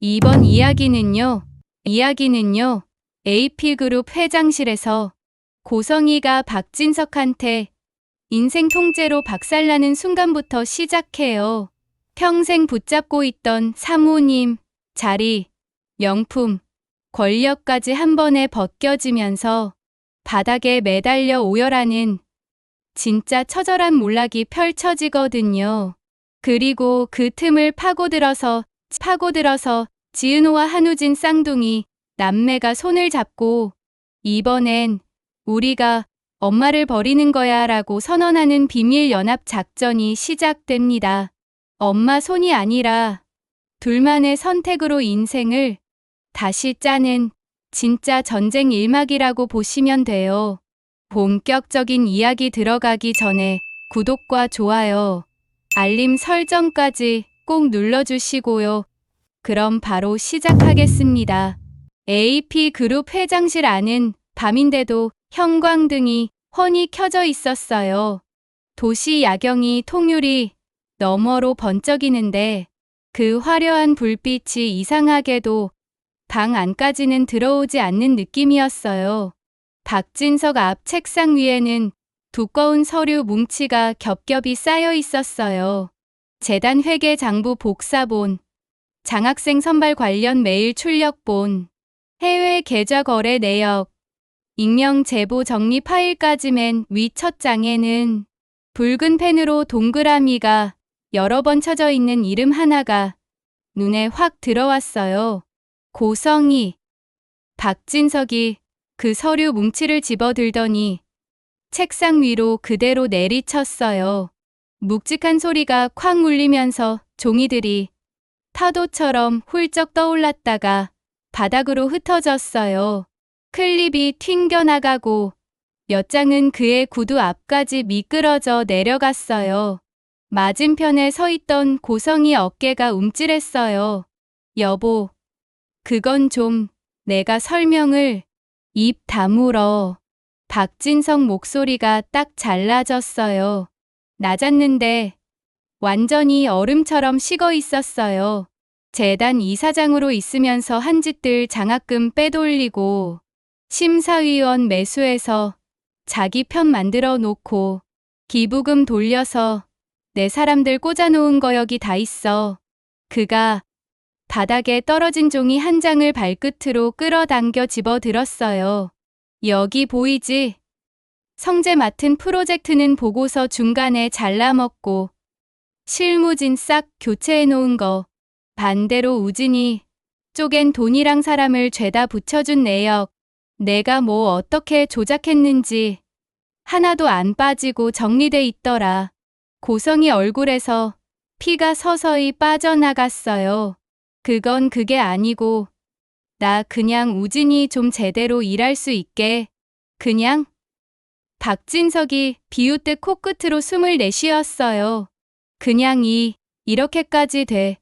이번 이야기는요, AP그룹 회장실에서 고성이가 박진석한테 인생 통째로 박살나는 순간부터 시작해요. 평생 붙잡고 있던 사모님, 자리, 명품, 권력까지 한 번에 벗겨지면서 바닥에 매달려 오열하는 진짜 처절한 몰락이 펼쳐지거든요. 그리고 그 틈을 파고들어서 지은호와 한우진 쌍둥이 남매가 손을 잡고 이번엔 우리가 엄마를 버리는 거야 라고 선언하는 비밀 연합 작전이 시작됩니다. 엄마 손이 아니라 둘만의 선택으로 인생을 다시 짜는 진짜 전쟁 일막이라고 보시면 돼요. 본격적인 이야기 들어가기 전에 구독과 좋아요, 알림 설정까지 꼭 눌러주시고요. 그럼 바로 시작하겠습니다. AP그룹 회장실 안은 밤인데도 형광등이 훤히 켜져 있었어요. 도시 야경이 통유리 너머로 번쩍이는데 그 화려한 불빛이 이상하게도 방 안까지는 들어오지 않는 느낌이었어요. 박진석 앞 책상 위에는 두꺼운 서류 뭉치가 겹겹이 쌓여 있었어요. 재단 회계 장부 복사본, 장학생 선발 관련 메일 출력본, 해외 계좌 거래 내역, 익명 제보 정리 파일까지 맨 위 첫 장에는 붉은 펜으로 동그라미가 여러 번 쳐져 있는 이름 하나가 눈에 확 들어왔어요. 고성이. 박진석이 그 서류 뭉치를 집어들더니 책상 위로 그대로 내리쳤어요. 묵직한 소리가 쾅 울리면서 종이들이 파도처럼 훌쩍 떠올랐다가 바닥으로 흩어졌어요. 클립이 튕겨나가고 몇 장은 그의 구두 앞까지 미끄러져 내려갔어요. 맞은편에 서 있던 고성이 어깨가 움찔했어요. 여보, 그건 좀 내가 설명을. 입 다물어. 박진석 목소리가 딱 잘라졌어요. 낮았는데 완전히 얼음처럼 식어 있었어요. 재단 이사장으로 있으면서 한 짓들 장학금 빼돌리고 심사위원 매수해서 자기 편 만들어 놓고 기부금 돌려서 내 사람들 꽂아놓은 거 여기 다 있어. 그가 바닥에 떨어진 종이 한 장을 발끝으로 끌어당겨 집어들었어요. 여기 보이지? 성재 맡은 프로젝트는 보고서 중간에 잘라먹고 실무진 싹 교체해 놓은 거. 반대로 우진이 쪼갠 돈이랑 사람을 죄다 붙여준 내역. 내가 뭐 어떻게 조작했는지 하나도 안 빠지고 정리돼 있더라. 고성이 얼굴에서 피가 서서히 빠져나갔어요. 그건 그게 아니고 나 그냥 우진이 좀 제대로 일할 수 있게 그냥. 박진석이 비웃듯 코끝으로 숨을 내쉬었어요. 그냥 이렇게까지 돼.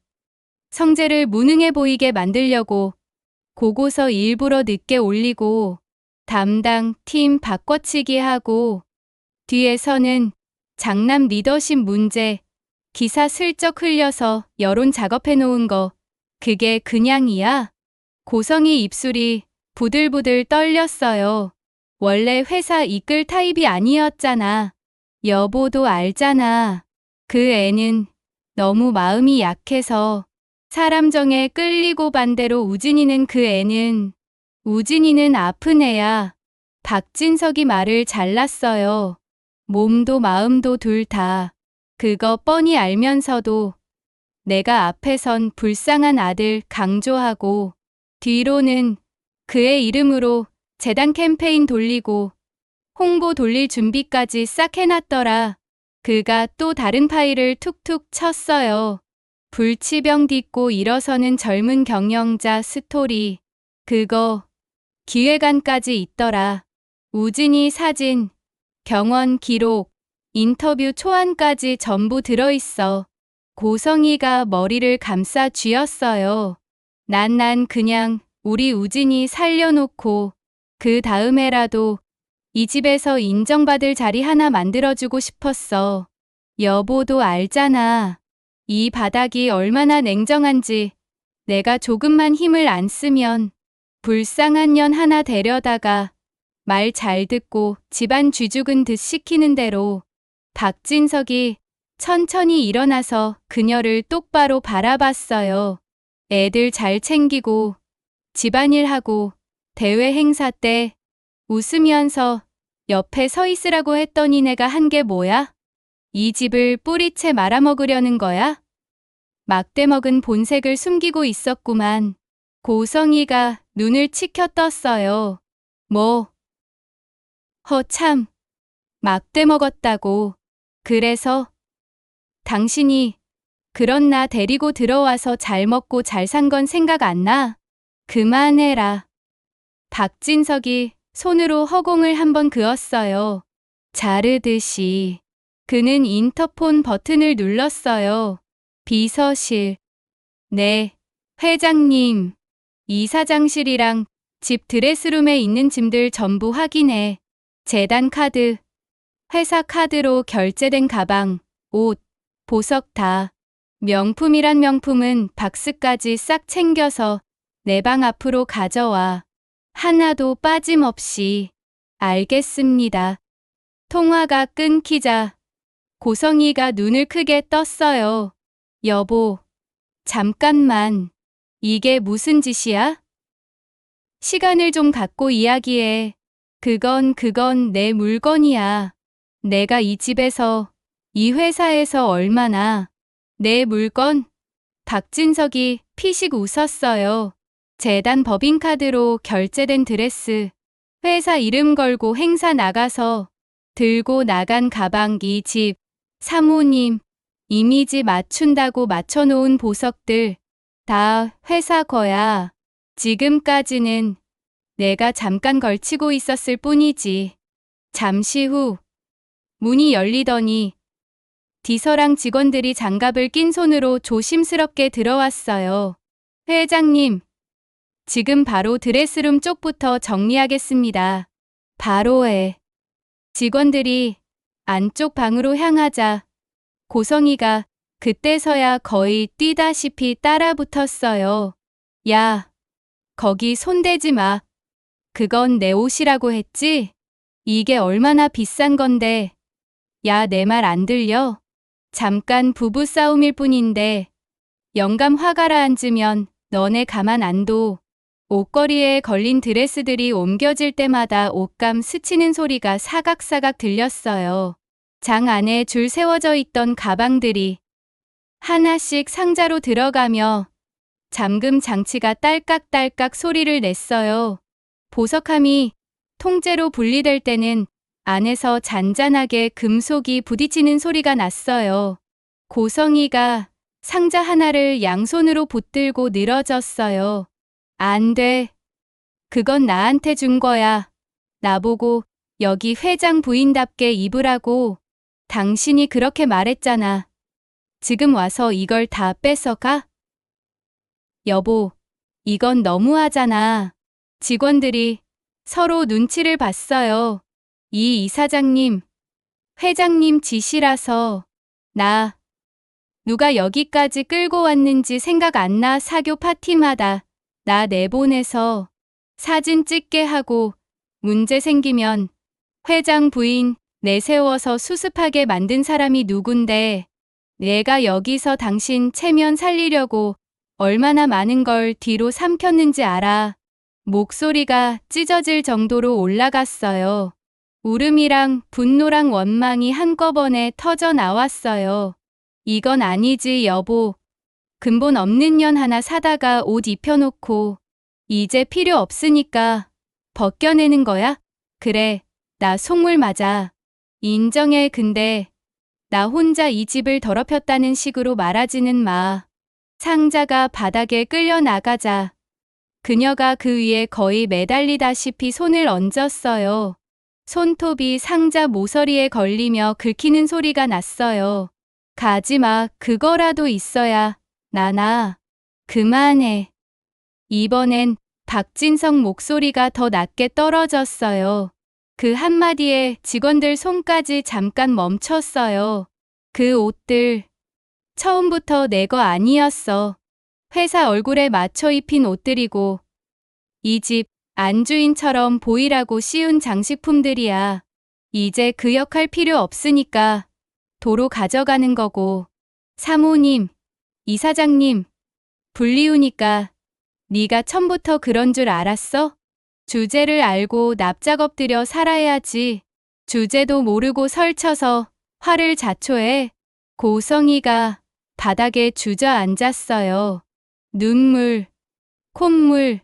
성재를 무능해 보이게 만들려고 고고서 일부러 늦게 올리고 담당 팀 바꿔치기 하고 뒤에서는 장남 리더십 문제 기사 슬쩍 흘려서 여론 작업해 놓은 거 그게 그냥이야? 고성이 입술이 부들부들 떨렸어요. 원래 회사 이끌 타입이 아니었잖아. 여보도 알잖아. 그 애는 너무 마음이 약해서 사람 정에 끌리고 반대로 우진이는 아픈 애야. 박진석이 말을 잘랐어요. 몸도 마음도 둘 다. 그거 뻔히 알면서도 내가 앞에선 불쌍한 아들 강조하고 뒤로는 그의 이름으로 재단 캠페인 돌리고 홍보 돌릴 준비까지 싹 해놨더라. 그가 또 다른 파일을 툭툭 쳤어요. 불치병 딛고 일어서는 젊은 경영자 스토리. 그거 기획안까지 있더라. 우진이 사진, 병원 기록, 인터뷰 초안까지 전부 들어있어. 고성이가 머리를 감싸 쥐었어요. 난 그냥 우리 우진이 살려놓고 그 다음에라도 이 집에서 인정받을 자리 하나 만들어주고 싶었어. 여보도 알잖아. 이 바닥이 얼마나 냉정한지. 내가 조금만 힘을 안 쓰면 불쌍한 년 하나 데려다가 말 잘 듣고 집안 쥐죽은 듯 시키는 대로 박진석이 천천히 일어나서 그녀를 똑바로 바라봤어요. 애들 잘 챙기고 집안일하고 대회 행사 때 웃으면서 옆에 서 있으라고 했더니 내가 한 게 뭐야? 이 집을 뿌리채 말아먹으려는 거야? 막대먹은 본색을 숨기고 있었구만. 고성이가 눈을 치켜 떴어요. 뭐? 참. 막대먹었다고. 그래서 당신이 그런 나 데리고 들어와서 잘 먹고 잘 산 건 생각 안 나? 그만해라. 박진석이 손으로 허공을 한번 그었어요. 자르듯이. 그는 인터폰 버튼을 눌렀어요. 비서실. 네, 회장님. 이사장실이랑 집 드레스룸에 있는 짐들 전부 확인해. 재단 카드, 회사 카드로 결제된 가방, 옷, 보석 다. 명품이란 명품은 박스까지 싹 챙겨서 내 방 앞으로 가져와. 하나도 빠짐없이. 알겠습니다. 통화가 끊기자 고성이가 눈을 크게 떴어요. 여보, 잠깐만. 이게 무슨 짓이야? 시간을 좀 갖고 이야기해. 그건 내 물건이야. 내가 이 집에서, 이 회사에서 얼마나. 내 물건? 박진석이 피식 웃었어요. 재단 법인카드로 결제된 드레스, 회사 이름 걸고 행사 나가서 들고 나간 가방, 이 집, 사모님, 이미지 맞춘다고 맞춰놓은 보석들, 다 회사 거야. 지금까지는 내가 잠깐 걸치고 있었을 뿐이지. 잠시 후 문이 열리더니 디서랑 직원들이 장갑을 낀 손으로 조심스럽게 들어왔어요. 회장님, 지금 바로 드레스룸 쪽부터 정리하겠습니다. 바로 해. 직원들이 안쪽 방으로 향하자 고성이가 그때서야 거의 뛰다시피 따라붙었어요. 야, 거기 손대지 마. 그건 내 옷이라고 했지? 이게 얼마나 비싼 건데. 야, 내 말 안 들려? 잠깐 부부싸움일 뿐인데 영감 화 가라앉으면 너네 가만 안 둬. 옷걸이에 걸린 드레스들이 옮겨질 때마다 옷감 스치는 소리가 사각사각 들렸어요. 장 안에 줄 세워져 있던 가방들이 하나씩 상자로 들어가며 잠금 장치가 딸깍딸깍 소리를 냈어요. 보석함이 통째로 분리될 때는 안에서 잔잔하게 금속이 부딪히는 소리가 났어요. 고성이가 상자 하나를 양손으로 붙들고 늘어졌어요. 안 돼. 그건 나한테 준 거야. 나보고 여기 회장 부인답게 입으라고. 당신이 그렇게 말했잖아. 지금 와서 이걸 다 뺏어가? 여보, 이건 너무하잖아. 직원들이 서로 눈치를 봤어요. 이 이사장님, 회장님 지시라서. 누가 여기까지 끌고 왔는지 생각 안 나. 사교 파티마다 나 내보내서 사진 찍게 하고 문제 생기면 회장 부인 내세워서 수습하게 만든 사람이 누군데. 내가 여기서 당신 체면 살리려고 얼마나 많은 걸 뒤로 삼켰는지 알아. 목소리가 찢어질 정도로 올라갔어요. 울음이랑 분노랑 원망이 한꺼번에 터져 나왔어요. 이건 아니지, 여보. 근본 없는 년 하나 사다가 옷 입혀놓고 이제 필요 없으니까 벗겨내는 거야? 그래, 나 속물 맞아. 인정해. 근데 나 혼자 이 집을 더럽혔다는 식으로 말하지는 마. 상자가 바닥에 끌려 나가자 그녀가 그 위에 거의 매달리다시피 손을 얹었어요. 손톱이 상자 모서리에 걸리며 긁히는 소리가 났어요. 가지마. 그거라도 있어야. 나나. 그만해. 이번엔 박진석 목소리가 더 낮게 떨어졌어요. 그 한마디에 직원들 손까지 잠깐 멈췄어요. 그 옷들 처음부터 내 거 아니었어. 회사 얼굴에 맞춰 입힌 옷들이고 이 집 안주인처럼 보이라고 씌운 장식품들이야. 이제 그 역할 필요 없으니까 도로 가져가는 거고. 사모님, 이사장님, 불리우니까 네가 처음부터 그런 줄 알았어? 주제를 알고 납작 엎드려 살아야지. 주제도 모르고 설쳐서 화를 자초해. 고성이가 바닥에 주저앉았어요. 눈물, 콧물,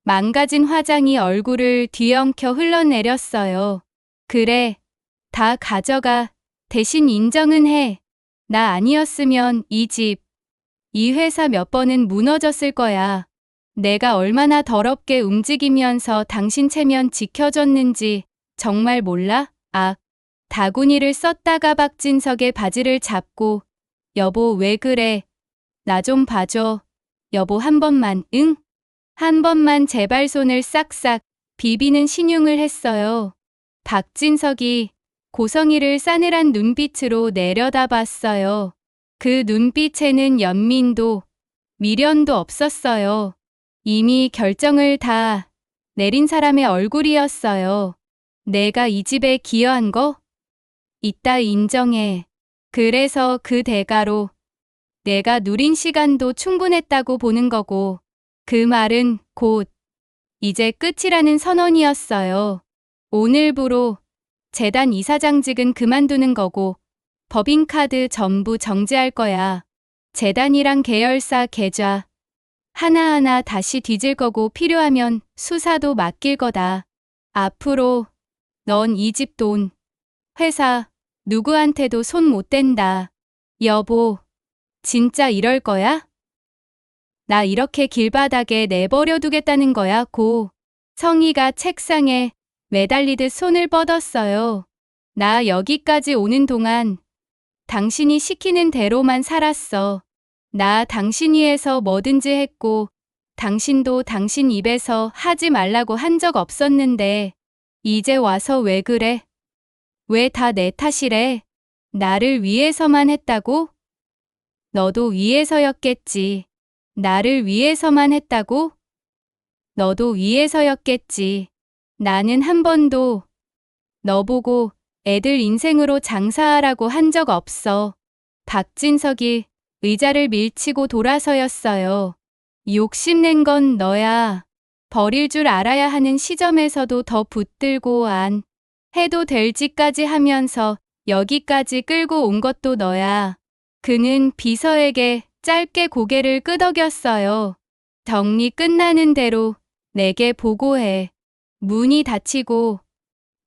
망가진 화장이 얼굴을 뒤엉켜 흘러내렸어요. 그래, 다 가져가. 대신 인정은 해. 나 아니었으면 이 집, 이 회사 몇 번은 무너졌을 거야. 내가 얼마나 더럽게 움직이면서 당신 체면 지켜줬는지 정말 몰라? 아, 다구니를 썼다가 박진석의 바지를 잡고 여보 왜 그래? 나 좀 봐줘. 여보 한 번만, 응? 한 번만 제발 손을 싹싹 비비는 신용을 했어요. 박진석이 고성이를 싸늘한 눈빛으로 내려다봤어요. 그 눈빛에는 연민도 미련도 없었어요. 이미 결정을 다 내린 사람의 얼굴이었어요. 내가 이 집에 기여한 거? 이따 인정해. 그래서 그 대가로 내가 누린 시간도 충분했다고 보는 거고 그 말은 곧 이제 끝이라는 선언이었어요. 오늘부로 재단 이사장직은 그만두는 거고 법인카드 전부 정지할 거야. 재단이랑 계열사 계좌 하나하나 다시 뒤질 거고 필요하면 수사도 맡길 거다. 앞으로 넌 이 집 돈, 회사, 누구한테도 손 못 댄다. 여보, 진짜 이럴 거야? 나 이렇게 길바닥에 내버려 두겠다는 거야, 고. 성희가 책상에 매달리듯 손을 뻗었어요. 나 여기까지 오는 동안 당신이 시키는 대로만 살았어. 나 당신 위해서 뭐든지 했고 당신도 당신 입에서 하지 말라고 한 적 없었는데 이제 와서 왜 그래? 왜 다 내 탓이래? 나를 위해서만 했다고? 너도 위해서였겠지. 나를 위해서만 했다고? 너도 위해서였겠지. 나는 한 번도 너 보고 애들 인생으로 장사하라고 한 적 없어. 박진석이 의자를 밀치고 돌아서였어요. 욕심낸 건 너야. 버릴 줄 알아야 하는 시점에서도 더 붙들고 안 해도 될 짓까지 하면서 여기까지 끌고 온 것도 너야. 그는 비서에게 짧게 고개를 끄덕였어요. 정리 끝나는 대로 내게 보고해. 문이 닫히고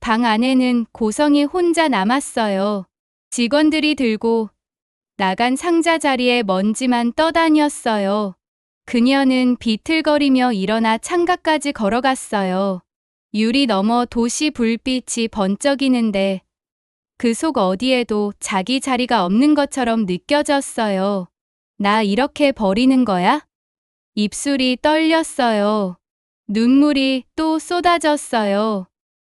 방 안에는 고성이 혼자 남았어요. 직원들이 들고 나간 상자 자리에 먼지만 떠다녔어요. 그녀는 비틀거리며 일어나 창가까지 걸어갔어요. 유리 너머 도시 불빛이 번쩍이는데 그 속 어디에도 자기 자리가 없는 것처럼 느껴졌어요. 나 이렇게 버리는 거야? 입술이 떨렸어요. 눈물이 또 쏟아졌어요.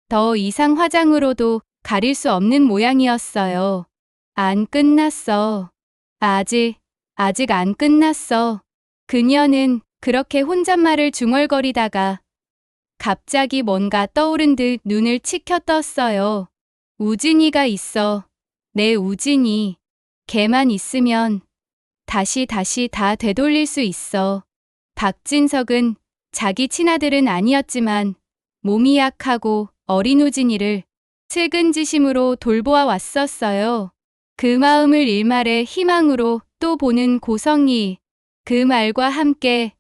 더 이상 화장으로도 가릴 수 없는 모양이었어요. 안 끝났어. 아직 안 끝났어. 그녀는 그렇게 혼잣말을 중얼거리다가 갑자기 뭔가 떠오른 듯 눈을 치켜 떴어요. 우진이가 있어. 내 우진이. 걔만 있으면 다시 다 되돌릴 수 있어. 박진석은 자기 친아들은 아니었지만 몸이 약하고 어린 우진이를 측은지심으로 돌보아 왔었어요. 그 마음을 일말의 희망으로 또 보는 고성이. 그 말과 함께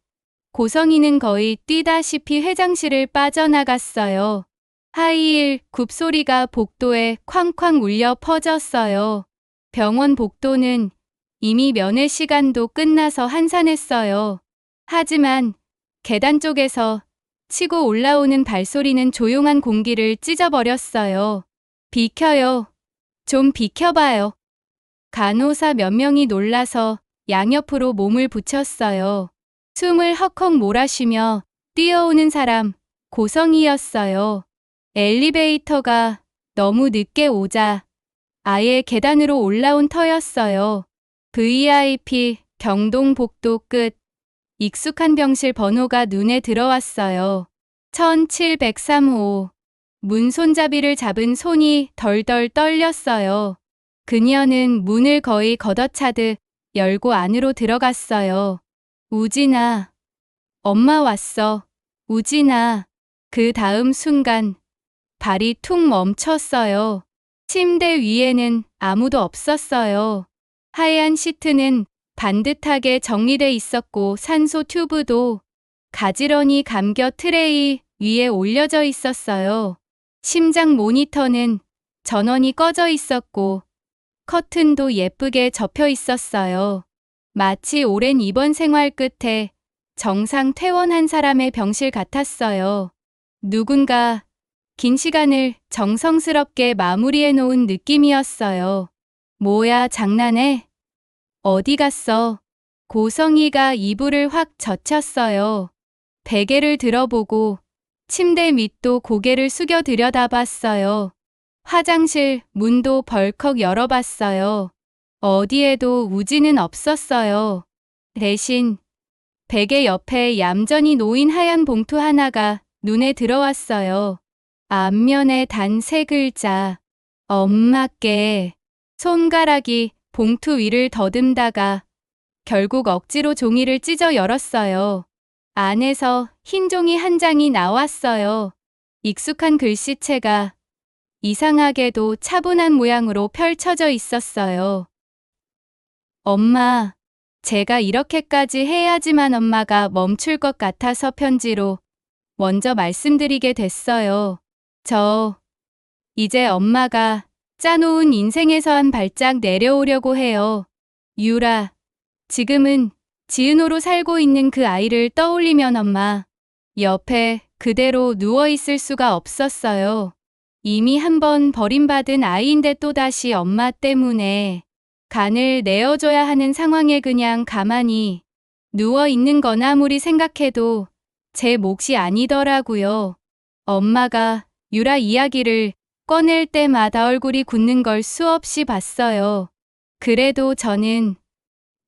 고성이는 거의 뛰다시피 회장실을 빠져나갔어요. 하이힐 굽소리가 복도에 쾅쾅 울려 퍼졌어요. 병원 복도는 이미 면회 시간도 끝나서 한산했어요. 하지만 계단 쪽에서 치고 올라오는 발소리는 조용한 공기를 찢어버렸어요. 비켜요. 좀 비켜봐요. 간호사 몇 명이 놀라서 양옆으로 몸을 붙였어요. 숨을 헉헉 몰아쉬며 뛰어오는 사람, 고성이었어요. 엘리베이터가 너무 늦게 오자 아예 계단으로 올라온 터였어요. VIP 경동복도 끝. 익숙한 병실 번호가 눈에 들어왔어요. 1703호. 문 손잡이를 잡은 손이 덜덜 떨렸어요. 그녀는 문을 거의 걷어차듯 열고 안으로 들어갔어요. 우진아. 엄마 왔어. 우진아. 그 다음 순간 발이 툭 멈췄어요. 침대 위에는 아무도 없었어요. 하얀 시트는 반듯하게 정리돼 있었고 산소 튜브도 가지런히 감겨 트레이 위에 올려져 있었어요. 심장 모니터는 전원이 꺼져 있었고 커튼도 예쁘게 접혀 있었어요. 마치 오랜 입원 생활 끝에 정상 퇴원한 사람의 병실 같았어요. 누군가 긴 시간을 정성스럽게 마무리해 놓은 느낌이었어요. 뭐야, 장난해? 어디 갔어? 고성이가 이불을 확 젖혔어요. 베개를 들어보고 침대 밑도 고개를 숙여 들여다봤어요. 화장실 문도 벌컥 열어봤어요. 어디에도 우진은 없었어요. 대신 베개 옆에 얌전히 놓인 하얀 봉투 하나가 눈에 들어왔어요. 앞면에 단 3글자. 엄마께. 손가락이 봉투 위를 더듬다가 결국 억지로 종이를 찢어 열었어요. 안에서 흰 종이 한 장이 나왔어요. 익숙한 글씨체가 이상하게도 차분한 모양으로 펼쳐져 있었어요. 엄마, 제가 이렇게까지 해야지만 엄마가 멈출 것 같아서 편지로 먼저 말씀드리게 됐어요. 이제 엄마가 짜놓은 인생에서 한 발짝 내려오려고 해요. 유라, 지금은 지은호로 살고 있는 그 아이를 떠올리면 엄마 옆에 그대로 누워있을 수가 없었어요. 이미 한번 버림받은 아이인데 또다시 엄마 때문에 간을 내어줘야 하는 상황에 그냥 가만히 누워있는 건 아무리 생각해도 제 몫이 아니더라고요. 엄마가 유라 이야기를 꺼낼 때마다 얼굴이 굳는 걸 수없이 봤어요. 그래도 저는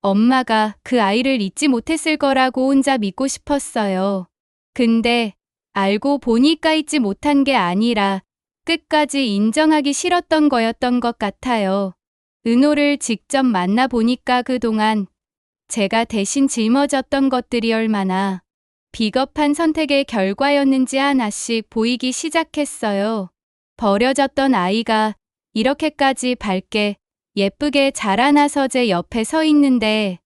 엄마가 그 아이를 잊지 못했을 거라고 혼자 믿고 싶었어요. 근데 알고 보니까 잊지 못한 게 아니라 끝까지 인정하기 싫었던 거였던 것 같아요. 은호를 직접 만나보니까 그동안 제가 대신 짊어졌던 것들이 얼마나 비겁한 선택의 결과였는지 하나씩 보이기 시작했어요. 버려졌던 아이가 이렇게까지 밝게 예쁘게 자라나서 제 옆에 서 있는데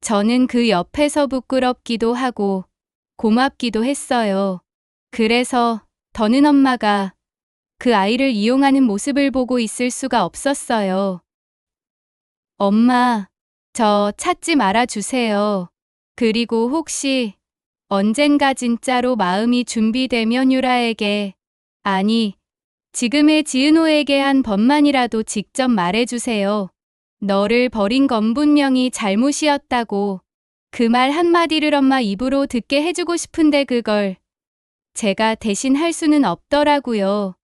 저는 그 옆에서 부끄럽기도 하고 고맙기도 했어요. 그래서 더는 엄마가 그 아이를 이용하는 모습을 보고 있을 수가 없었어요. 엄마, 저 찾지 말아주세요. 그리고 혹시 언젠가 진짜로 마음이 준비되면 유라에게, 아니, 지금의 지은호에게 한 번만이라도 직접 말해주세요. 너를 버린 건 분명히 잘못이었다고. 그 말 한마디를 엄마 입으로 듣게 해주고 싶은데 그걸 제가 대신 할 수는 없더라고요.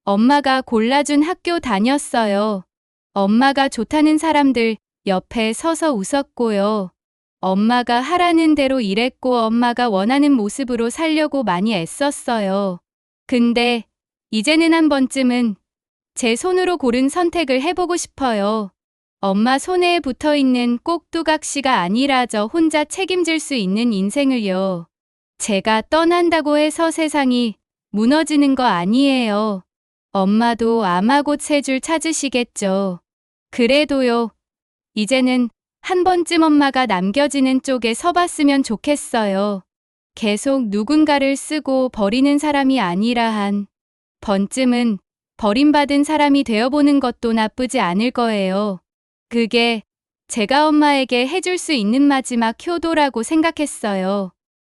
엄마가 골라준 학교 다녔어요. 엄마가 좋다는 사람들 옆에 서서 웃었고요. 엄마가 하라는 대로 일했고 엄마가 원하는 모습으로 살려고 많이 애썼어요. 근데 이제는 한 번쯤은 제 손으로 고른 선택을 해보고 싶어요. 엄마 손에 붙어있는 꼭두각시가 아니라 저 혼자 책임질 수 있는 인생을요. 제가 떠난다고 해서 세상이 무너지는 거 아니에요. 엄마도 아마 곧 새 줄 찾으시겠죠. 그래도요. 이제는 한 번쯤 엄마가 남겨지는 쪽에 서봤으면 좋겠어요. 계속 누군가를 쓰고 버리는 사람이 아니라 한 번쯤은 버림받은 사람이 되어보는 것도 나쁘지 않을 거예요. 그게 제가 엄마에게 해줄 수 있는 마지막 효도라고 생각했어요.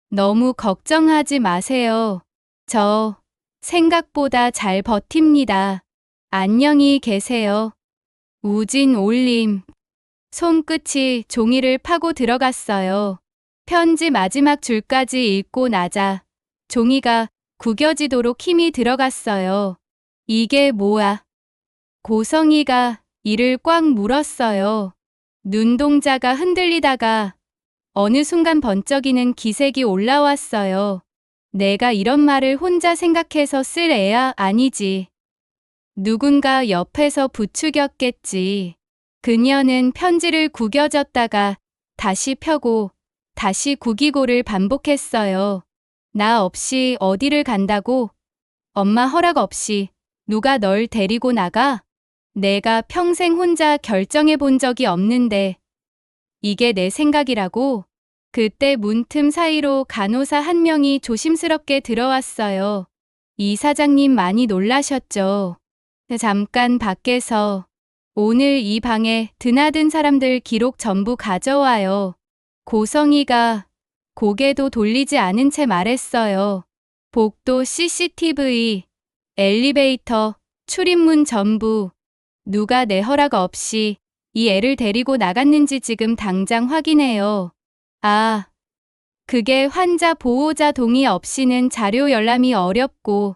너무 걱정하지 마세요. 저 생각보다 잘 버팁니다. 안녕히 계세요. 우진 올림. 손끝이 종이를 파고 들어갔어요. 편지 마지막 줄까지 읽고 나자 종이가 구겨지도록 힘이 들어갔어요. 이게 뭐야? 고성이가 이를 꽉 물었어요. 눈동자가 흔들리다가 어느 순간 번쩍이는 기색이 올라왔어요. 내가 이런 말을 혼자 생각해서 쓸 애야 아니지. 누군가 옆에서 부추겼겠지. 그녀는 편지를 구겨졌다가 다시 펴고 다시 구기고를 반복했어요. 나 없이 어디를 간다고? 엄마 허락 없이 누가 널 데리고 나가? 내가 평생 혼자 결정해 본 적이 없는데 이게 내 생각이라고? 그때 문틈 사이로 간호사 한 명이 조심스럽게 들어왔어요. 이 사장님 많이 놀라셨죠? 잠깐 밖에서 오늘 이 방에 드나든 사람들 기록 전부 가져와요. 고성이가 고개도 돌리지 않은 채 말했어요. 복도 CCTV, 엘리베이터, 출입문 전부 누가 내 허락 없이 이 애를 데리고 나갔는지 지금 당장 확인해요. 아, 그게 환자 보호자 동의 없이는 자료 열람이 어렵고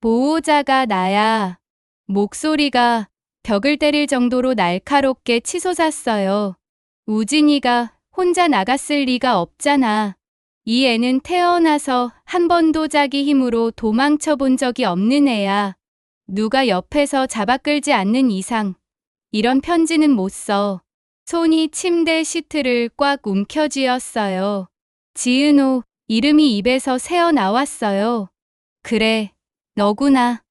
보호자가 나야. 목소리가 벽을 때릴 정도로 날카롭게 치솟았어요. 우진이가 혼자 나갔을 리가 없잖아. 이 애는 태어나서 한 번도 자기 힘으로 도망쳐 본 적이 없는 애야. 누가 옆에서 잡아 끌지 않는 이상 이런 편지는 못 써. 손이 침대 시트를 꽉 움켜쥐었어요. 지은호 이름이 입에서 새어 나왔어요. 그래, 너구나.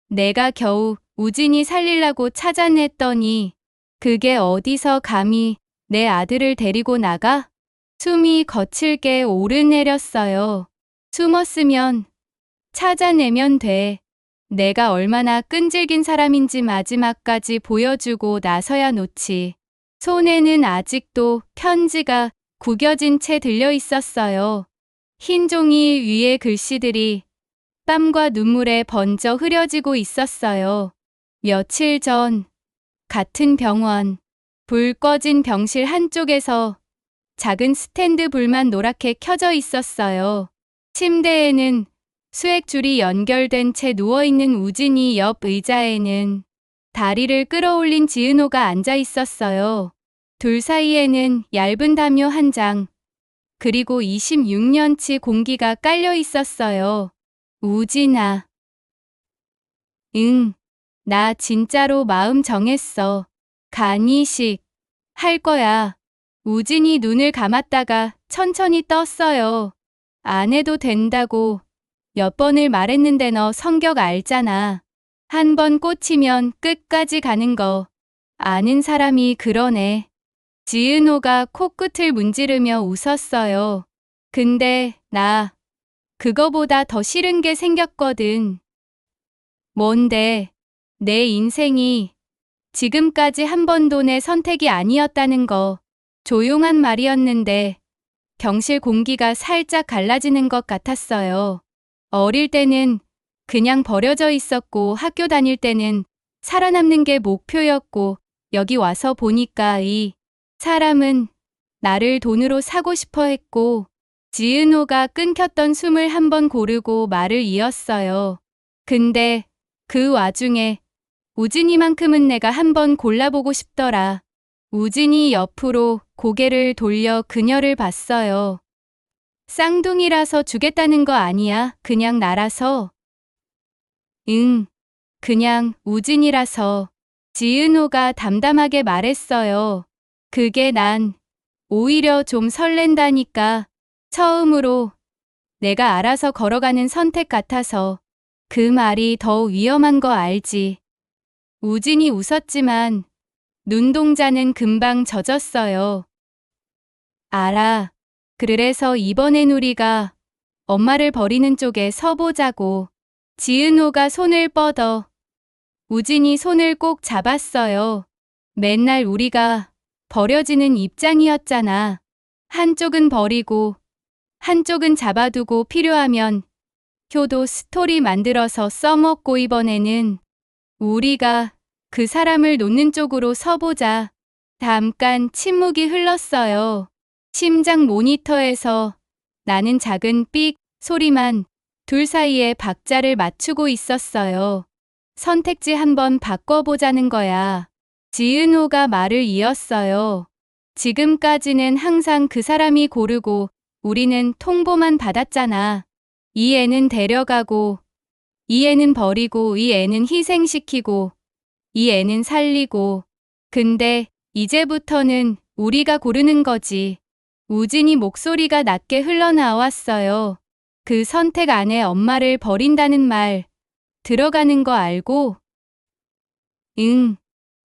내가 겨우 우진이 살리려고 찾아냈더니 그게 어디서 감히 내 아들을 데리고 나가? 숨이 거칠게 오르내렸어요. 숨었으면 찾아내면 돼. 내가 얼마나 끈질긴 사람인지 마지막까지 보여주고 나서야 놓지. 손에는 아직도 편지가 구겨진 채 들려 있었어요. 흰 종이 위에 글씨들이 땀과 눈물에 번져 흐려지고 있었어요. 며칠 전 같은 병원, 불 꺼진 병실 한쪽에서 작은 스탠드 불만 노랗게 켜져 있었어요. 침대에는 수액줄이 연결된 채 누워있는 우진이, 옆 의자에는 다리를 끌어올린 지은호가 앉아 있었어요. 둘 사이에는 얇은 담요 한 장, 그리고 26년치 공기가 깔려 있었어요. 우진아. 응, 나 진짜로 마음 정했어. 간이식 할 거야. 우진이 눈을 감았다가 천천히 떴어요. 안 해도 된다고 몇 번을 말했는데 너 성격 알잖아. 한 번 꽂히면 끝까지 가는 거. 아는 사람이 그러네. 지은호가 코끝을 문지르며 웃었어요. 근데 나 그거보다 더 싫은 게 생겼거든. 뭔데? 내 인생이 지금까지 한 번도 내 선택이 아니었다는 거. 조용한 말이었는데 병실 공기가 살짝 갈라지는 것 같았어요. 어릴 때는 그냥 버려져 있었고 학교 다닐 때는 살아남는 게 목표였고 여기 와서 보니까 이 사람은 나를 돈으로 사고 싶어 했고. 지은호가 끊겼던 숨을 한번 고르고 말을 이었어요. 근데 그 와중에 우진이만큼은 내가 한번 골라보고 싶더라. 우진이 옆으로 고개를 돌려 그녀를 봤어요. 쌍둥이라서 주겠다는 거 아니야. 그냥 나라서. 응, 그냥 우진이라서. 지은호가 담담하게 말했어요. 그게 난 오히려 좀 설렌다니까. 처음으로 내가 알아서 걸어가는 선택 같아서. 그 말이 더 위험한 거 알지. 우진이 웃었지만 눈동자는 금방 젖었어요. 알아. 그래서 이번엔 우리가 엄마를 버리는 쪽에 서보자고. 지은호가 손을 뻗어 우진이 손을 꼭 잡았어요. 맨날 우리가 버려지는 입장이었잖아. 한쪽은 버리고 한쪽은 잡아두고 필요하면 효도 스토리 만들어서 써먹고 이번에는 우리가 그 사람을 놓는 쪽으로 서보자. 잠깐 침묵이 흘렀어요. 심장 모니터에서 나는 작은 삑 소리만 둘 사이에 박자를 맞추고 있었어요. 선택지 한번 바꿔보자는 거야. 지은호가 말을 이었어요. 지금까지는 항상 그 사람이 고르고 우리는 통보만 받았잖아. 이 애는 데려가고, 이 애는 버리고, 이 애는 희생시키고, 이 애는 살리고. 근데 이제부터는 우리가 고르는 거지. 우진이 목소리가 낮게 흘러나왔어요. 그 선택 안에 엄마를 버린다는 말 들어가는 거 알고? 응,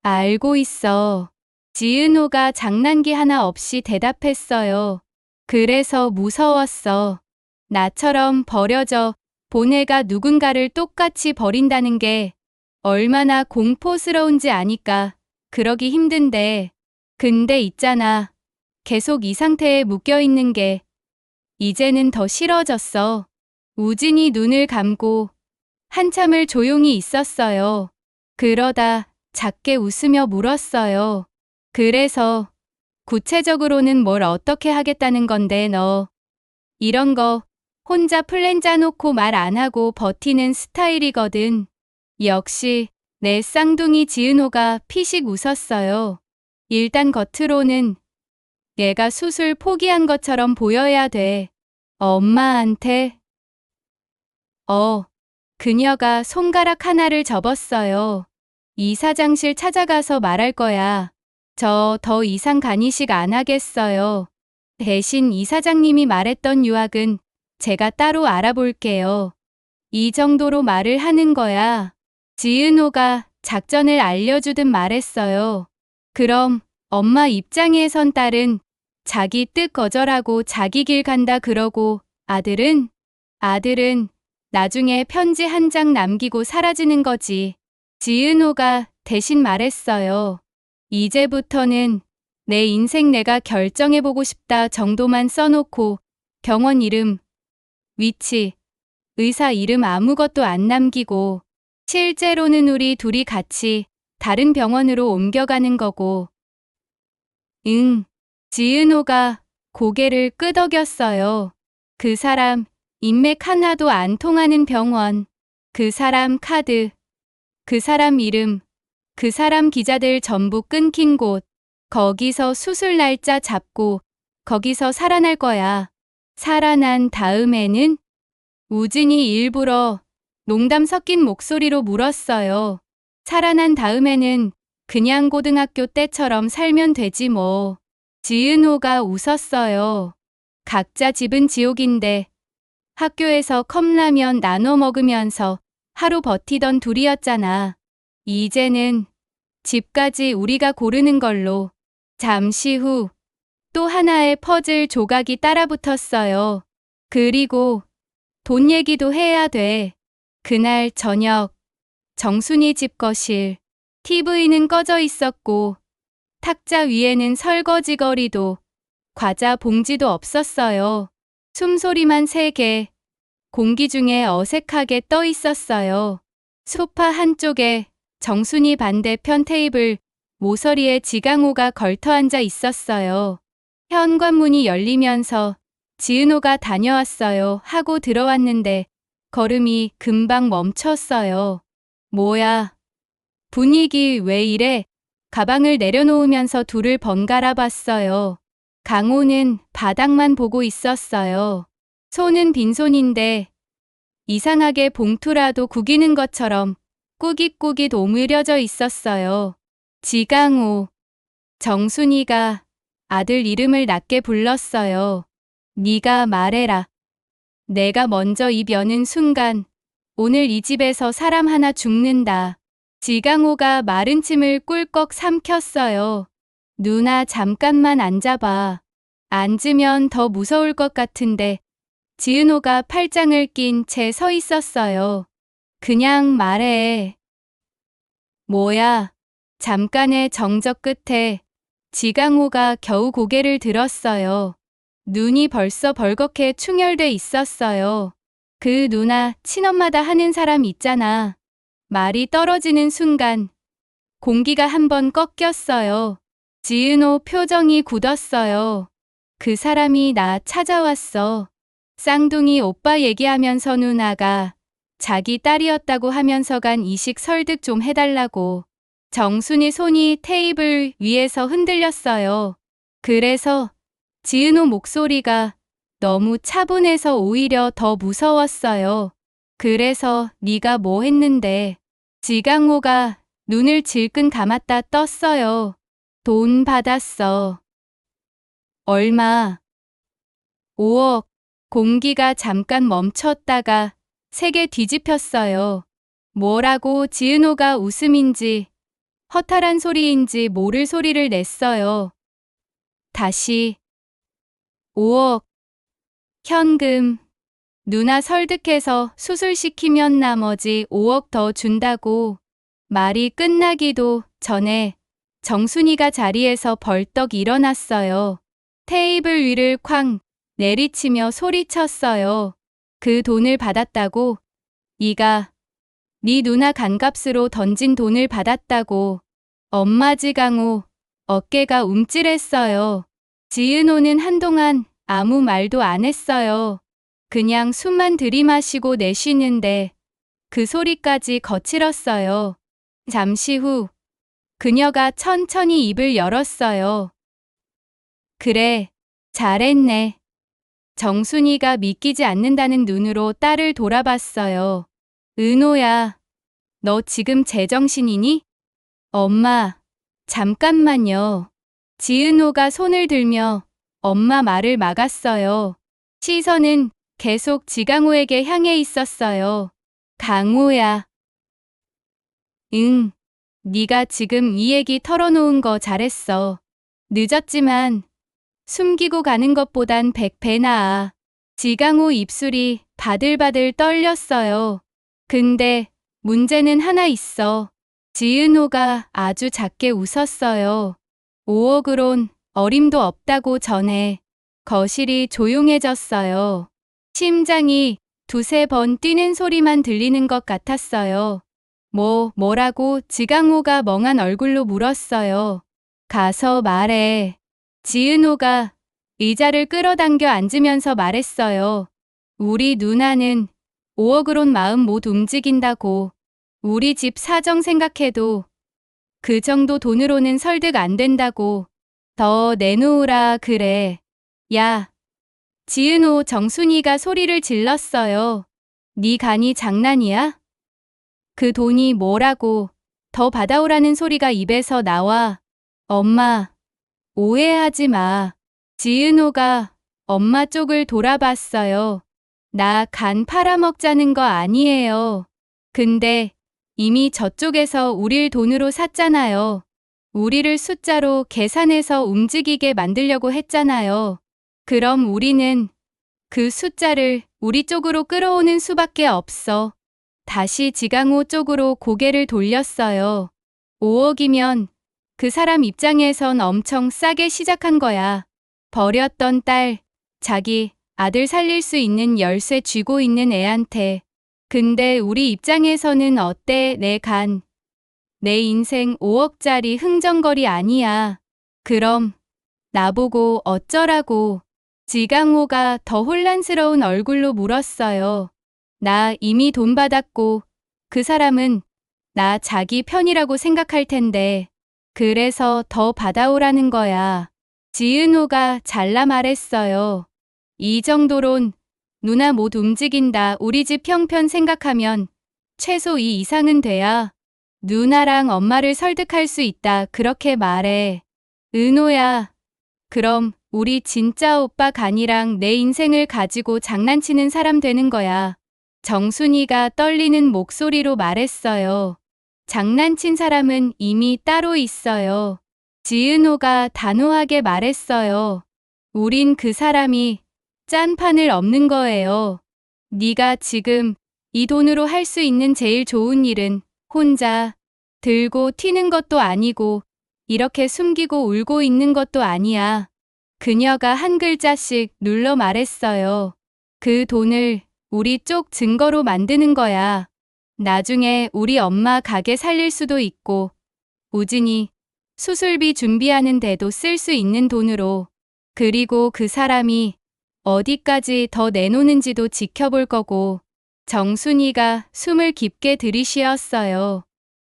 알고 있어. 지은호가 장난기 하나 없이 대답했어요. 그래서 무서웠어. 나처럼 버려져 본 애가 누군가를 똑같이 버린다는 게 얼마나 공포스러운지 아니까 그러기 힘든데. 근데 있잖아. 계속 이 상태에 묶여 있는 게 이제는 더 싫어졌어. 우진이 눈을 감고 한참을 조용히 있었어요. 그러다 작게 웃으며 물었어요. 그래서 구체적으로는 뭘 어떻게 하겠다는 건데 너. 이런 거 혼자 플랜 짜놓고 말 안 하고 버티는 스타일이거든. 역시 내 쌍둥이 지은호가 피식 웃었어요. 일단 겉으로는 얘가 수술 포기한 것처럼 보여야 돼. 엄마한테. 그녀가 손가락 하나를 접었어요. 이사장실 찾아가서 말할 거야. 저 더 이상 간이식 안 하겠어요. 대신 이사장님이 말했던 유학은 제가 따로 알아볼게요. 이 정도로 말을 하는 거야. 지은호가 작전을 알려주듯 말했어요. 그럼 엄마 입장에 선 딸은 자기 뜻 거절하고 자기 길 간다 그러고 아들은 나중에 편지 한 장 남기고 사라지는 거지. 지은호가 대신 말했어요. 이제부터는 내 인생 내가 결정해보고 싶다 정도만 써놓고 병원 이름, 위치, 의사 이름 아무것도 안 남기고 실제로는 우리 둘이 같이 다른 병원으로 옮겨가는 거고. 응. 지은호가 고개를 끄덕였어요. 그 사람 인맥 하나도 안 통하는 병원, 그 사람 카드, 그 사람 이름, 그 사람 기자들 전부 끊긴 곳, 거기서 수술 날짜 잡고 거기서 살아날 거야. 살아난 다음에는? 우진이 일부러 농담 섞인 목소리로 물었어요. 살아난 다음에는 그냥 고등학교 때처럼 살면 되지 뭐. 지은호가 웃었어요. 각자 집은 지옥인데 학교에서 컵라면 나눠 먹으면서 하루 버티던 둘이었잖아. 이제는 집까지 우리가 고르는 걸로. 잠시 후 또 하나의 퍼즐 조각이 따라붙었어요. 그리고 돈 얘기도 해야 돼. 그날 저녁 정순이 집 거실 TV는 꺼져 있었고 탁자 위에는 설거지거리도 과자 봉지도 없었어요. 숨소리만 3개. 공기 중에 어색하게 떠 있었어요. 소파 한쪽에 정순이 반대편 테이블 모서리에 지강호가 걸터 앉아 있었어요. 현관문이 열리면서 지은호가 다녀왔어요 하고 들어왔는데 걸음이 금방 멈췄어요. 뭐야? 분위기 왜 이래? 가방을 내려놓으면서 둘을 번갈아 봤어요. 강호는 바닥만 보고 있었어요. 손은 빈손인데 이상하게 봉투라도 구기는 것처럼 꾸깃꾸깃 오므려져 있었어요. 지강호. 정순이가 아들 이름을 낮게 불렀어요. 네가 말해라. 내가 먼저 입 여는 순간 오늘 이 집에서 사람 하나 죽는다. 지강호가 마른 침을 꿀꺽 삼켰어요. 누나 잠깐만 앉아봐. 앉으면 더 무서울 것 같은데. 지은호가 팔짱을 낀 채 서 있었어요. 그냥 말해. 뭐야? 잠깐의 정적 끝에 지강호가 겨우 고개를 들었어요. 눈이 벌써 벌겋게 충혈돼 있었어요. 그 누나 친엄마다 하는 사람 있잖아. 말이 떨어지는 순간 공기가 한번 꺾였어요. 지은호 표정이 굳었어요. 그 사람이 나 찾아왔어. 쌍둥이 오빠 얘기하면서 누나가 자기 딸이었다고 하면서 간 이식 설득 좀 해달라고. 정순이 손이 테이블 위에서 흔들렸어요. 그래서 지은호 목소리가 너무 차분해서 오히려 더 무서웠어요. 그래서 네가 뭐 했는데? 지강호가 눈을 질끈 감았다 떴어요. 돈 받았어. 얼마? 5억. 공기가 잠깐 멈췄다가 세게 뒤집혔어요. 뭐라고? 지은호가 웃음인지 허탈한 소리인지 모를 소리를 냈어요. 다시. 5억. 현금. 누나 설득해서 수술시키면 나머지 5억 더 준다고. 말이 끝나기도 전에 정순이가 자리에서 벌떡 일어났어요. 테이블 위를 쾅 내리치며 소리쳤어요. 그 돈을 받았다고? 네가 네 누나 간값으로 던진 돈을 받았다고. 엄마. 지강호 어깨가 움찔했어요. 지은호는 한동안 아무 말도 안 했어요. 그냥 숨만 들이마시고 내쉬는데 그 소리까지 거칠었어요. 잠시 후 그녀가 천천히 입을 열었어요. 그래, 잘했네. 정순이가 믿기지 않는다는 눈으로 딸을 돌아봤어요. 은호야, 너 지금 제정신이니? 엄마, 잠깐만요. 지은호가 손을 들며 엄마 말을 막았어요. 시선은 계속 지강호에게 향해 있었어요. 강호야. 응, 네가 지금 이 얘기 털어놓은 거 잘했어. 늦었지만 숨기고 가는 것보단 100배 나아. 지강호 입술이 바들바들 떨렸어요. 근데 문제는 하나 있어. 지은호가 아주 작게 웃었어요. 5억으론 어림도 없다고 전해. 거실이 조용해졌어요. 심장이 두세 번 뛰는 소리만 들리는 것 같았어요. 뭐라고? 지강호가 멍한 얼굴로 물었어요. 가서 말해. 지은호가 의자를 끌어당겨 앉으면서 말했어요. 우리 누나는 5억으론 마음 못 움직인다고. 우리 집 사정 생각해도 그 정도 돈으로는 설득 안 된다고. 더 내놓으라 그래. 야. 지은호. 정순이가 소리를 질렀어요. 네 간이 장난이야? 그 돈이 뭐라고. 더 받아오라는 소리가 입에서 나와. 엄마. 오해하지 마. 지은호가 엄마 쪽을 돌아봤어요. 나 간 팔아먹자는 거 아니에요. 근데 이미 저쪽에서 우릴 돈으로 샀잖아요. 우리를 숫자로 계산해서 움직이게 만들려고 했잖아요. 그럼 우리는 그 숫자를 우리 쪽으로 끌어오는 수밖에 없어. 다시 지강호 쪽으로 고개를 돌렸어요. 5억이면 그 사람 입장에선 엄청 싸게 시작한 거야. 버렸던 딸, 자기 아들 살릴 수 있는 열쇠 쥐고 있는 애한테. 근데 우리 입장에서는 어때? 내 간, 내 인생 5억짜리 흥정거리 아니야. 그럼 나보고 어쩌라고. 지강호가 더 혼란스러운 얼굴로 물었어요. 나 이미 돈 받았고 그 사람은 나 자기 편이라고 생각할 텐데 그래서 더 받아오라는 거야. 지은호가 잘라 말했어요. 이 정도론 누나 못 움직인다. 우리 집 형편 생각하면 최소 이 이상은 돼야 누나랑 엄마를 설득할 수 있다. 그렇게 말해. 은호야. 그럼 우리 진짜 오빠 간이랑 내 인생을 가지고 장난치는 사람 되는 거야. 정순이가 떨리는 목소리로 말했어요. 장난친 사람은 이미 따로 있어요. 지은호가 단호하게 말했어요. 우린 그 사람이 짠판을 엎는 거예요. 네가 지금 이 돈으로 할 수 있는 제일 좋은 일은 혼자 들고 튀는 것도 아니고 이렇게 숨기고 울고 있는 것도 아니야. 그녀가 한 글자씩 눌러 말했어요. 그 돈을 우리 쪽 증거로 만드는 거야. 나중에 우리 엄마 가게 살릴 수도 있고 우진이 수술비 준비하는 데도 쓸 수 있는 돈으로. 그리고 그 사람이 어디까지 더 내놓는지도 지켜볼 거고. 정순이가 숨을 깊게 들이쉬었어요.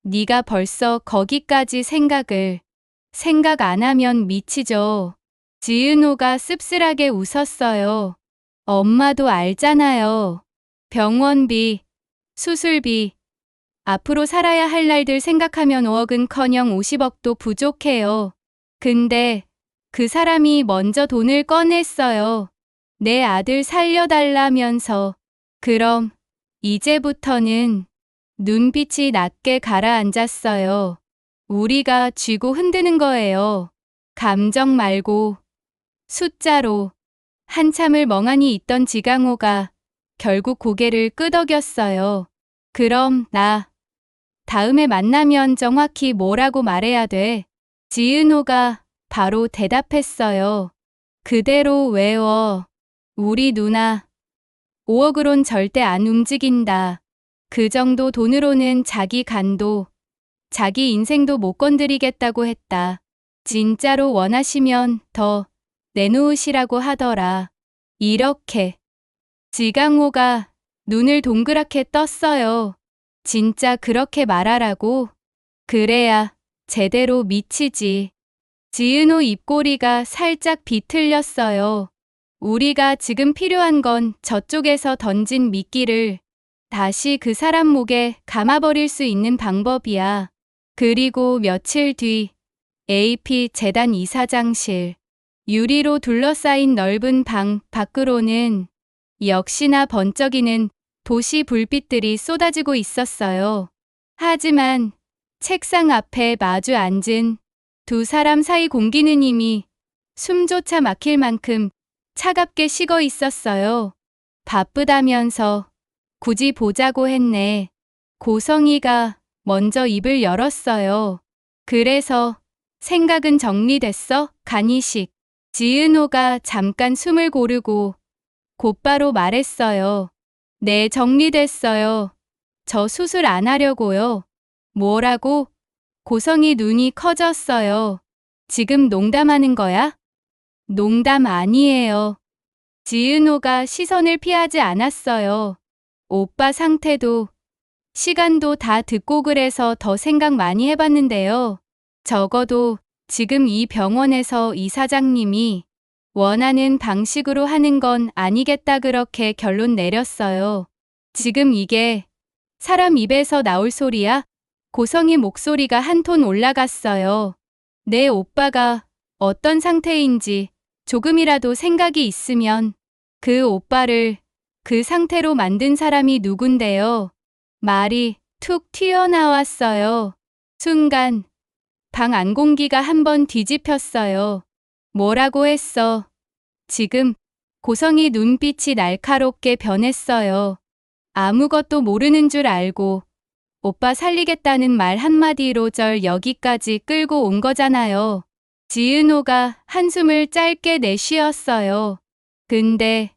네가 벌써 거기까지 생각 안 하면 미치죠. 지은호가 씁쓸하게 웃었어요. 엄마도 알잖아요. 병원비, 수술비, 앞으로 살아야 할 날들 생각하면 5억은커녕 50억도 부족해요. 근데 그 사람이 먼저 돈을 꺼냈어요. 내 아들 살려달라면서. 그럼 이제부터는 눈빛이 낮게 가라앉았어요. 우리가 쥐고 흔드는 거예요. 감정 말고 숫자로. 한참을 멍하니 있던 지강호가 결국 고개를 끄덕였어요. 그럼 나 다음에 만나면 정확히 뭐라고 말해야 돼? 지은호가 바로 대답했어요. 그대로 외워. 우리 누나 5억으론 절대 안 움직인다. 그 정도 돈으로는 자기 간도, 자기 인생도 못 건드리겠다고 했다. 진짜로 원하시면 더 내놓으시라고 하더라. 이렇게. 지강호가 눈을 동그랗게 떴어요. 진짜 그렇게 말하라고? 그래야 제대로 미치지. 지은호 입꼬리가 살짝 비틀렸어요. 우리가 지금 필요한 건 저쪽에서 던진 미끼를 다시 그 사람 목에 감아버릴 수 있는 방법이야. 그리고 며칠 뒤 AP 재단 이사장실. 유리로 둘러싸인 넓은 방 밖으로는 역시나 번쩍이는 도시 불빛들이 쏟아지고 있었어요. 하지만 책상 앞에 마주 앉은 두 사람 사이 공기는 이미 숨조차 막힐 만큼 차갑게 식어 있었어요. 바쁘다면서 굳이 보자고 했네. 고성이가 먼저 입을 열었어요. 그래서 생각은 정리됐어? 간이식. 지은호가 잠깐 숨을 고르고 곧바로 말했어요. 네, 정리됐어요. 저 수술 안 하려고요. 뭐라고? 고성이 눈이 커졌어요. 지금 농담하는 거야? 농담 아니에요. 지은호가 시선을 피하지 않았어요. 오빠 상태도, 시간도 다 듣고 그래서 더 생각 많이 해봤는데요. 적어도 지금 이 병원에서 이사장님이 원하는 방식으로 하는 건 아니겠다 그렇게 결론 내렸어요. 지금 이게 사람 입에서 나올 소리야? 고성이 목소리가 한 톤 올라갔어요. 내 오빠가 어떤 상태인지 조금이라도 생각이 있으면 그 오빠를 그 상태로 만든 사람이 누군데요? 말이 툭 튀어나왔어요. 순간 방 안 공기가 한번 뒤집혔어요. 뭐라고 했어? 지금 고성이 눈빛이 날카롭게 변했어요. 아무것도 모르는 줄 알고 오빠 살리겠다는 말 한마디로 절 여기까지 끌고 온 거잖아요. 지은호가 한숨을 짧게 내쉬었어요. 근데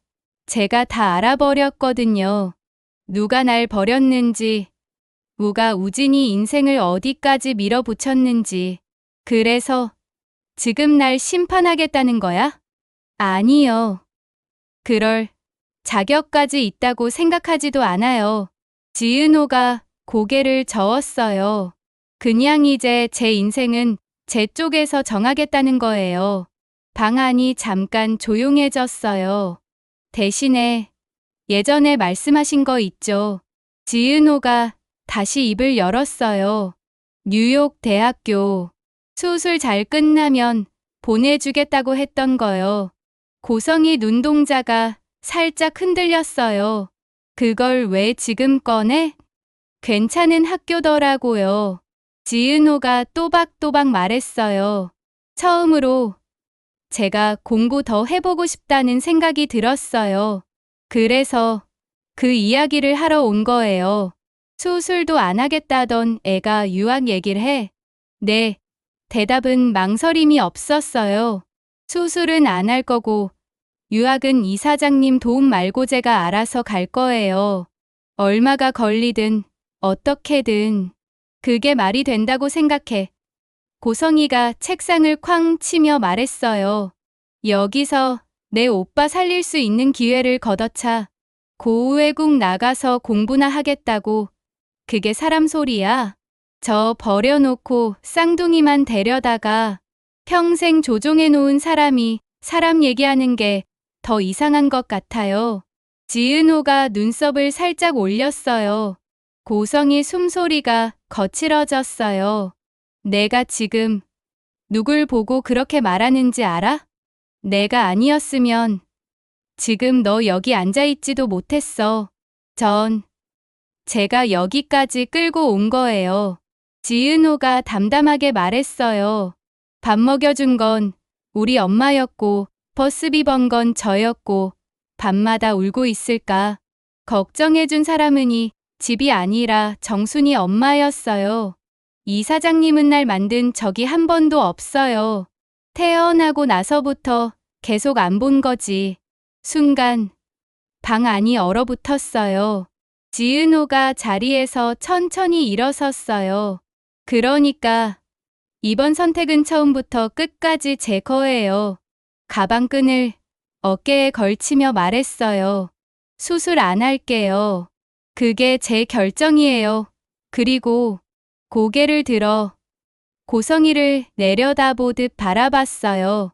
제가 다 알아버렸거든요. 누가 날 버렸는지, 누가 우진이 인생을 어디까지 밀어붙였는지. 그래서 지금 날 심판하겠다는 거야? 아니요. 그럴 자격까지 있다고 생각하지도 않아요. 지은호가 고개를 저었어요. 그냥 이제 제 인생은 제 쪽에서 정하겠다는 거예요. 방안이 잠깐 조용해졌어요. 대신에 예전에 말씀하신 거 있죠. 지은호가 다시 입을 열었어요. 뉴욕 대학교. 수술 잘 끝나면 보내주겠다고 했던 거요. 고성이 눈동자가 살짝 흔들렸어요. 그걸 왜 지금 꺼내? 괜찮은 학교더라고요. 지은호가 또박또박 말했어요. 처음으로 제가 공부 더 해보고 싶다는 생각이 들었어요. 그래서 그 이야기를 하러 온 거예요. 수술도 안 하겠다던 애가 유학 얘기를 해. 네. 대답은 망설임이 없었어요. 수술은 안 할 거고 유학은 이사장님 도움 말고 제가 알아서 갈 거예요. 얼마가 걸리든 어떻게든. 그게 말이 된다고 생각해. 고성이가 책상을 쾅 치며 말했어요. 여기서 내 오빠 살릴 수 있는 기회를 걷어차. 고외국 나가서 공부나 하겠다고. 그게 사람 소리야. 저 버려놓고 쌍둥이만 데려다가 평생 조종해 놓은 사람이 사람 얘기하는 게 더 이상한 것 같아요. 지은호가 눈썹을 살짝 올렸어요. 고성의 숨소리가 거칠어졌어요. 내가 지금 누굴 보고 그렇게 말하는지 알아? 내가 아니었으면 지금 너 여기 앉아있지도 못했어. 제가 여기까지 끌고 온 거예요. 지은호가 담담하게 말했어요. 밥 먹여준 건 우리 엄마였고 버스비 번 건 저였고 밤마다 울고 있을까 걱정해준 사람은 이 집이 아니라 정순이 엄마였어요. 이 사장님은 날 만든 적이 한 번도 없어요. 태어나고 나서부터 계속 안 본 거지. 순간 방 안이 얼어붙었어요. 지은호가 자리에서 천천히 일어섰어요. 그러니까 이번 선택은 처음부터 끝까지 제 거예요. 가방끈을 어깨에 걸치며 말했어요. 수술 안 할게요. 그게 제 결정이에요. 그리고 고개를 들어 고성이를 내려다보듯 바라봤어요.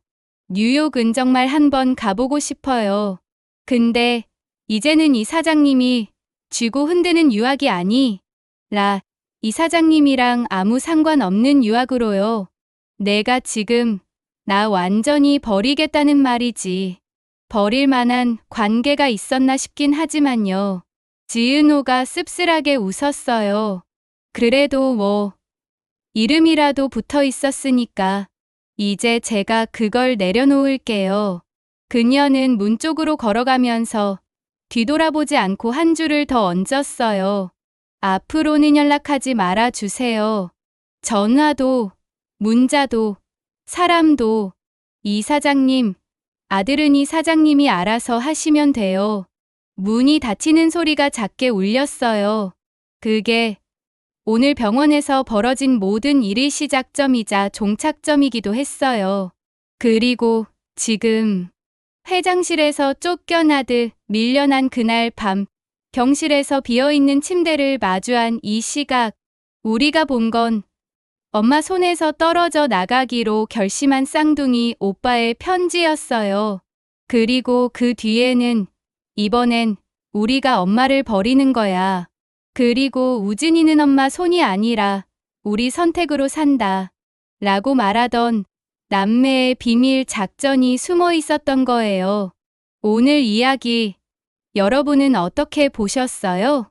뉴욕은 정말 한번 가보고 싶어요. 근데 이제는 이 사장님이 쥐고 흔드는 유학이 아니라 이 사장님이랑 아무 상관없는 유학으로요. 내가 지금 나 완전히 버리겠다는 말이지. 버릴 만한 관계가 있었나 싶긴 하지만요. 지은호가 씁쓸하게 웃었어요. 그래도 뭐 이름이라도 붙어 있었으니까 이제 제가 그걸 내려놓을게요. 그녀는 문 쪽으로 걸어가면서 뒤돌아보지 않고 한 줄을 더 얹었어요. 앞으로는 연락하지 말아 주세요. 전화도, 문자도, 사람도. 이 사장님, 아들은 이 사장님이 알아서 하시면 돼요. 문이 닫히는 소리가 작게 울렸어요. 그게 오늘 병원에서 벌어진 모든 일의 시작점이자 종착점이기도 했어요. 그리고 지금 회장실에서 쫓겨나듯 밀려난 그날 밤 병실에서 비어있는 침대를 마주한 이 시각, 우리가 본 건 엄마 손에서 떨어져 나가기로 결심한 쌍둥이 오빠의 편지였어요. 그리고 그 뒤에는 이번엔 우리가 엄마를 버리는 거야. 그리고 우진이는 엄마 손이 아니라 우리 선택으로 산다. 라고 말하던 남매의 비밀 작전이 숨어 있었던 거예요. 오늘 이야기 여러분은 어떻게 보셨어요?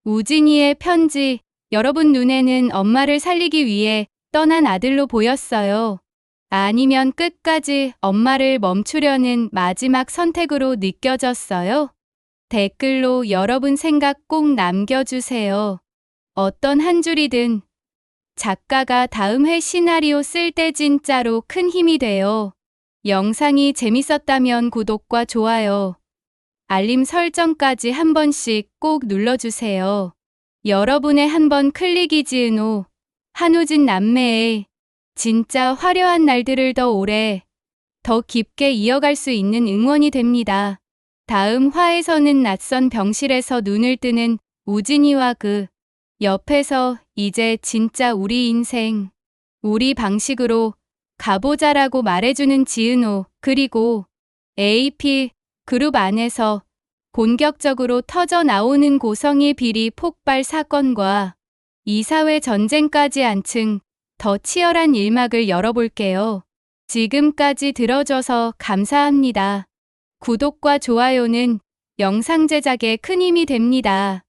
우진이의 편지, 여러분 눈에는 엄마를 살리기 위해 떠난 아들로 보였어요. 아니면 끝까지 엄마를 멈추려는 마지막 선택으로 느껴졌어요? 댓글로 여러분 생각 꼭 남겨주세요. 어떤 한 줄이든 작가가 다음 회 시나리오 쓸 때 진짜로 큰 힘이 돼요. 영상이 재밌었다면 구독과 좋아요, 알림 설정까지 한 번씩 꼭 눌러주세요. 여러분의 한 번 클릭이 지은호, 한우진 남매의 진짜 화려한 날들을 더 오래, 더 깊게 이어갈 수 있는 응원이 됩니다. 다음 화에서는 낯선 병실에서 눈을 뜨는 우진이와 그 옆에서 이제 진짜 우리 인생, 우리 방식으로 가보자라고 말해주는 지은호, 그리고 AP 그룹 안에서 본격적으로 터져 나오는 고성의 비리 폭발 사건과 이사회 전쟁까지 한층 더 치열한 일막을 열어볼게요. 지금까지 들어줘서 감사합니다. 구독과 좋아요는 영상 제작에 큰 힘이 됩니다.